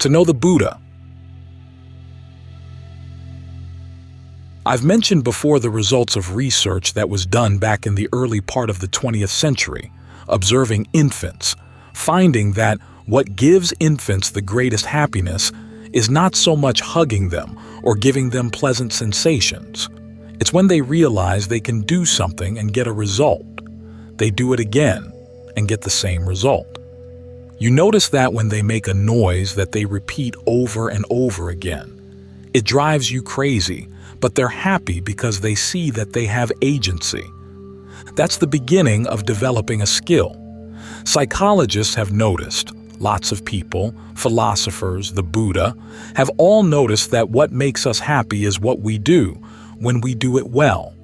to know the Buddha. I've mentioned before the results of research that was done back in the early part of the 20th century, observing infants, finding that what gives infants the greatest happiness is not so much hugging them or giving them pleasant sensations. It's when they realize they can do something and get a result. They do it again and get the same result. You notice that when they make a noise that they repeat over and over again. It drives you crazy, but they're happy because they see that they have agency. That's the beginning of developing a skill. Psychologists have noticed, lots of people, philosophers, the Buddha, have all noticed that what makes us happy is what we do, when we do it well.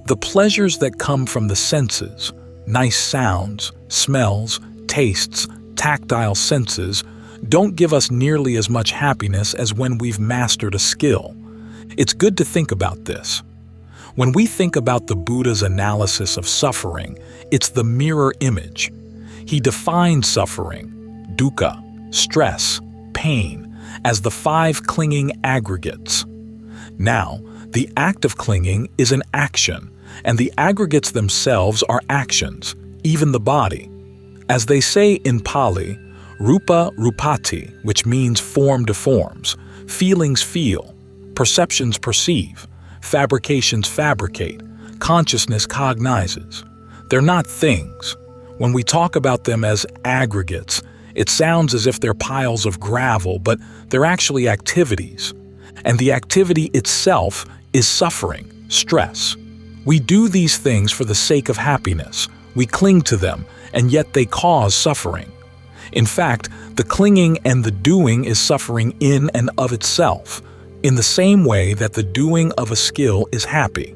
The pleasures that come from the senses, nice sounds, smells, tastes, tactile senses, don't give us nearly as much happiness as when we've mastered a skill. It's good to think about this. When we think about the Buddha's analysis of suffering, it's the mirror image. He defines suffering, dukkha, stress, pain, as the 5 clinging aggregates. Now, the act of clinging is an action, and the aggregates themselves are actions, even the body. As they say in Pali, rupa rupati, which means form deforms, feelings feel, perceptions perceive, fabrications fabricate, consciousness cognizes. They're not things. When we talk about them as aggregates, it sounds as if they're piles of gravel, but they're actually activities. And the activity itself is suffering, stress. We do these things for the sake of happiness. We cling to them, and yet they cause suffering. In fact, the clinging and the doing is suffering in and of itself, in the same way that the doing of a skill is happy.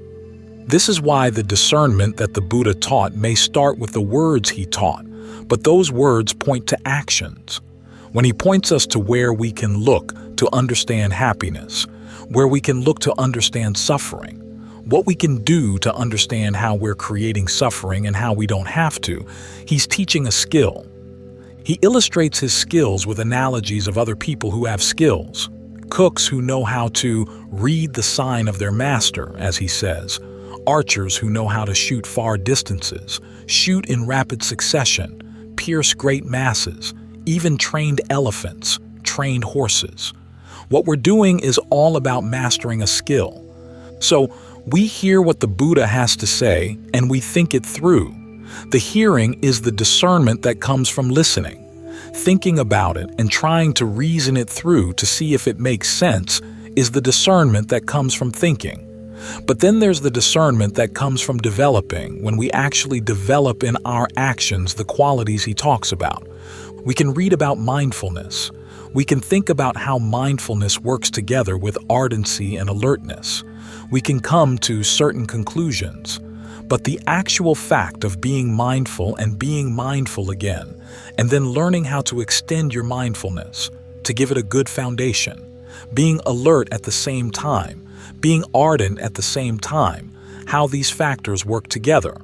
This is why the discernment that the Buddha taught may start with the words he taught, but those words point to actions. When he points us to where we can look to understand happiness, where we can look to understand suffering, what we can do to understand how we're creating suffering and how we don't have to, he's teaching a skill. He illustrates his skills with analogies of other people who have skills. Cooks who know how to read the sign of their master, as he says. Archers who know how to shoot far distances, shoot in rapid succession, pierce great masses, even trained elephants, trained horses. What we're doing is all about mastering a skill. So we hear what the Buddha has to say and we think it through. The hearing is the discernment that comes from listening. Thinking about it and trying to reason it through to see if it makes sense is the discernment that comes from thinking. But then there's the discernment that comes from developing, when we actually develop in our actions the qualities he talks about. We can read about mindfulness. We can think about how mindfulness works together with ardency and alertness. We can come to certain conclusions. But the actual fact of being mindful and being mindful again, and then learning how to extend your mindfulness, to give it a good foundation, being alert at the same time, being ardent at the same time, how these factors work together,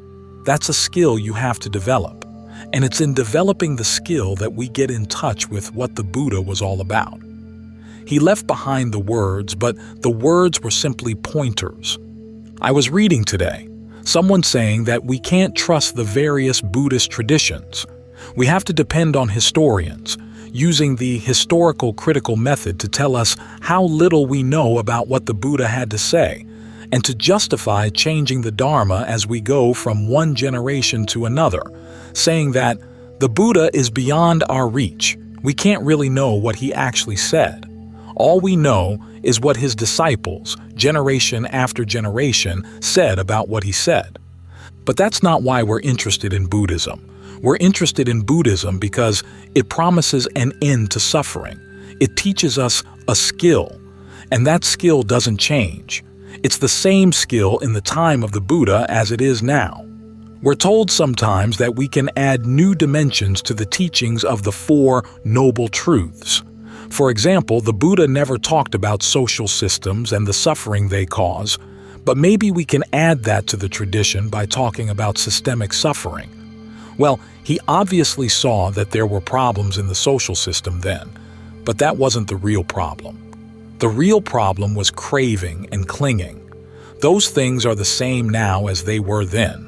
that's a skill you have to develop. And it's in developing the skill that we get in touch with what the Buddha was all about. He left behind the words, but the words were simply pointers. I was reading today, someone saying that we can't trust the various Buddhist traditions. We have to depend on historians, using the historical critical method to tell us how little we know about what the Buddha had to say, and to justify changing the Dharma as we go from one generation to another, saying that the Buddha is beyond our reach. We can't really know what he actually said. All we know is what his disciples, generation after generation, said about what he said. But that's not why we're interested in Buddhism. We're interested in Buddhism because it promises an end to suffering. It teaches us a skill, and that skill doesn't change. It's the same skill in the time of the Buddha as it is now. We're told sometimes that we can add new dimensions to the teachings of the 4 Noble Truths. For example, the Buddha never talked about social systems and the suffering they cause, but maybe we can add that to the tradition by talking about systemic suffering. Well, he obviously saw that there were problems in the social system then. But that wasn't the real problem. The real problem was craving and clinging. Those things are the same now as they were then.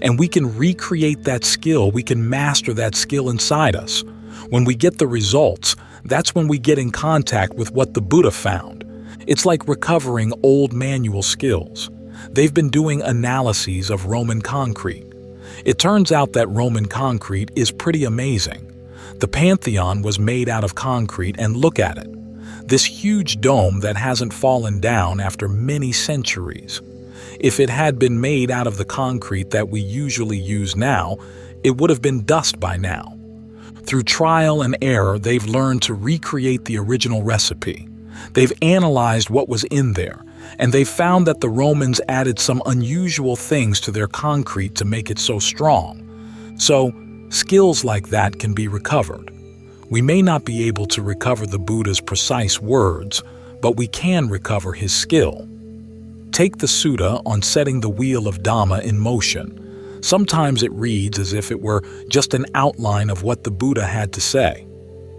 And we can recreate that skill, we can master that skill inside us. When we get the results, that's when we get in contact with what the Buddha found. It's like recovering old manual skills. They've been doing analyses of Roman concrete. It turns out that Roman concrete is pretty amazing. The Pantheon was made out of concrete, and look at it. This huge dome that hasn't fallen down after many centuries. If it had been made out of the concrete that we usually use now, it would have been dust by now. Through trial and error, they've learned to recreate the original recipe. They've analyzed what was in there, and they've found that the Romans added some unusual things to their concrete to make it so strong. So, skills like that can be recovered. We may not be able to recover the Buddha's precise words, but we can recover his skill. Take the sutta on setting the wheel of Dhamma in motion. Sometimes it reads as if it were just an outline of what the Buddha had to say.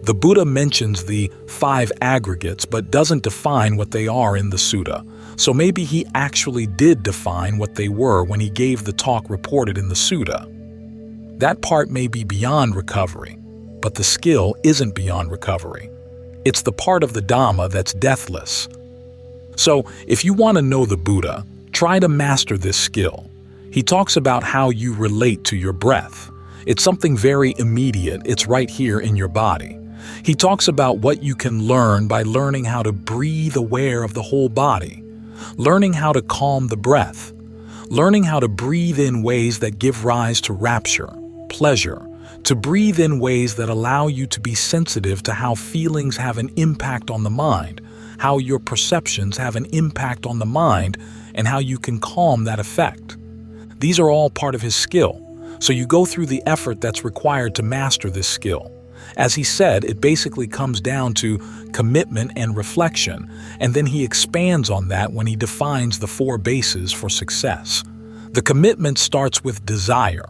The Buddha mentions the 5 aggregates but doesn't define what they are in the sutta, so maybe he actually did define what they were when he gave the talk reported in the sutta. That part may be beyond recovery, but the skill isn't beyond recovery. It's the part of the Dhamma that's deathless. So, if you want to know the Buddha, try to master this skill. He talks about how you relate to your breath. It's something very immediate, it's right here in your body. He talks about what you can learn by learning how to breathe aware of the whole body, learning how to calm the breath, learning how to breathe in ways that give rise to rapture, pleasure, to breathe in ways that allow you to be sensitive to how feelings have an impact on the mind, how your perceptions have an impact on the mind, and how you can calm that effect. These are all part of his skill, so you go through the effort that's required to master this skill. As he said, it basically comes down to commitment and reflection, and then he expands on that when he defines the 4 bases for success. The commitment starts with desire.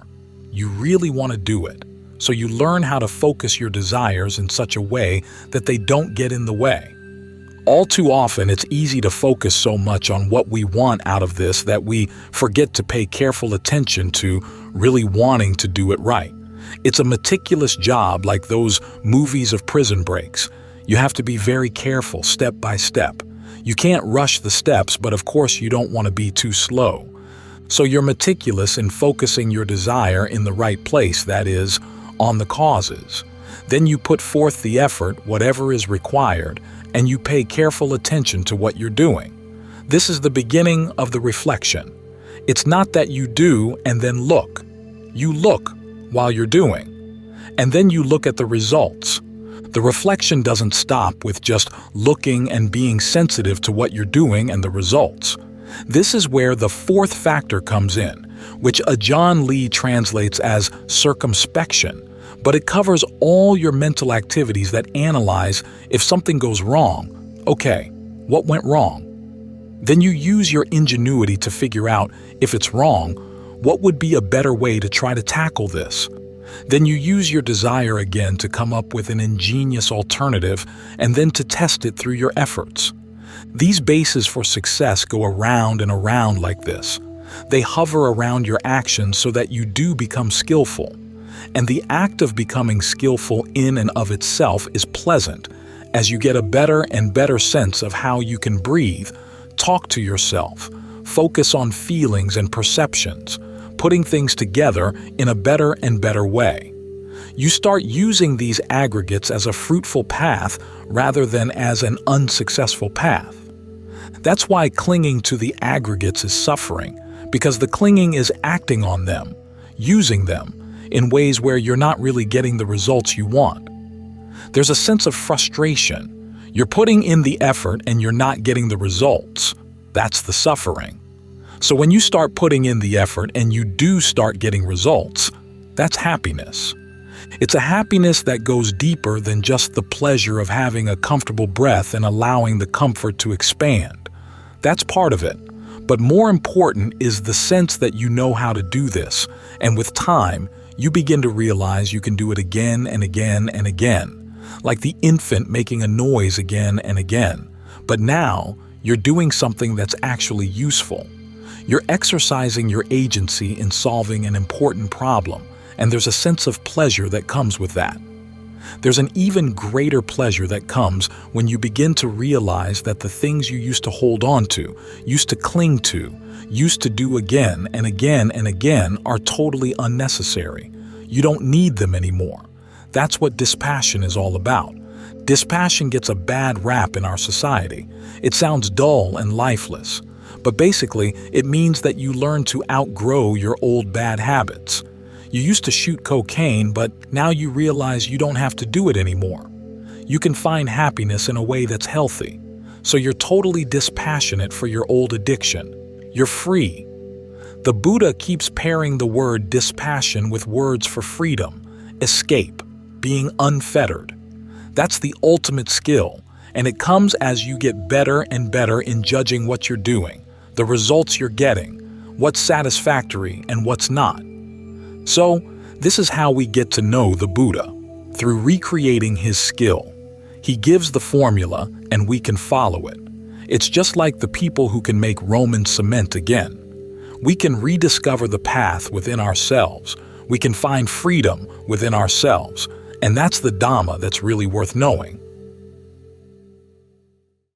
You really want to do it, so you learn how to focus your desires in such a way that they don't get in the way. All too often, it's easy to focus so much on what we want out of this that we forget to pay careful attention to really wanting to do it right. It's a meticulous job, like those movies of prison breaks. You have to be very careful step by step. You can't rush the steps, but of course you don't want to be too slow. So you're meticulous in focusing your desire in the right place, that is, on the causes. Then you put forth the effort, whatever is required, and you pay careful attention to what you're doing. This is the beginning of the reflection. It's not that you do and then look. You look while you're doing, and then you look at the results. The reflection doesn't stop with just looking and being sensitive to what you're doing and the results. This is where the 4th factor comes in, which Ajahn Lee translates as circumspection, but it covers all your mental activities that analyze if something goes wrong. Okay, what went wrong? Then you use your ingenuity to figure out if it's wrong, what would be a better way to try to tackle this? Then you use your desire again to come up with an ingenious alternative and then to test it through your efforts. These bases for success go around and around like this. They hover around your actions so that you do become skillful. And the act of becoming skillful in and of itself is pleasant, as you get a better and better sense of how you can breathe, talk to yourself, focus on feelings and perceptions, putting things together in a better and better way. You start using these aggregates as a fruitful path rather than as an unsuccessful path. That's why clinging to the aggregates is suffering, because the clinging is acting on them, using them, in ways where you're not really getting the results you want. There's a sense of frustration. You're putting in the effort and you're not getting the results. That's the suffering. So when you start putting in the effort and you do start getting results, that's happiness. It's a happiness that goes deeper than just the pleasure of having a comfortable breath and allowing the comfort to expand. That's part of it. But more important is the sense that you know how to do this, and with time, you begin to realize you can do it again and again and again. like the infant making a noise again and again. But now, you're doing something that's actually useful. You're exercising your agency in solving an important problem, and there's a sense of pleasure that comes with that. There's an even greater pleasure that comes when you begin to realize that the things you used to hold on to, used to cling to, used to do again and again and again are totally unnecessary. You don't need them anymore. That's what dispassion is all about. Dispassion gets a bad rap in our society. It sounds dull and lifeless. But basically, it means that you learn to outgrow your old bad habits. You used to shoot cocaine, but now you realize you don't have to do it anymore. You can find happiness in a way that's healthy. So you're totally dispassionate for your old addiction. You're free. The Buddha keeps pairing the word dispassion with words for freedom, escape, being unfettered. That's the ultimate skill, and it comes as you get better and better in judging what you're doing, the results you're getting, what's satisfactory and what's not. So, this is how we get to know the Buddha, through recreating his skill. He gives the formula, and we can follow it. It's just like the people who can make Roman cement again. We can rediscover the path within ourselves. We can find freedom within ourselves. And that's the Dhamma that's really worth knowing.